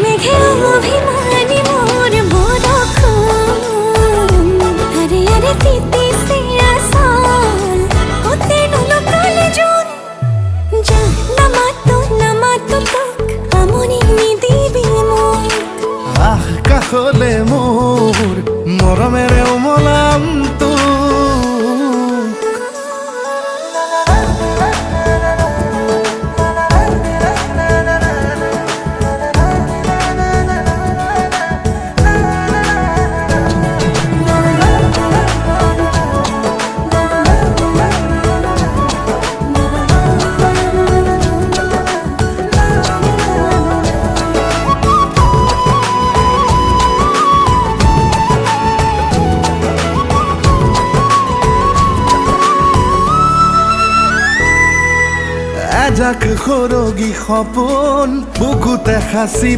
মেঘে অভিমানী মোর বরখন আরে আরে তিতি সে আসাল হতে নুলো কালে জুন যা নামাতো তোক আমনি নিদিবি মোর আহ কাহলে মোর মরমেরে উমলাম তো এজাক খৰগী সপোন বুকুতে সাঁচি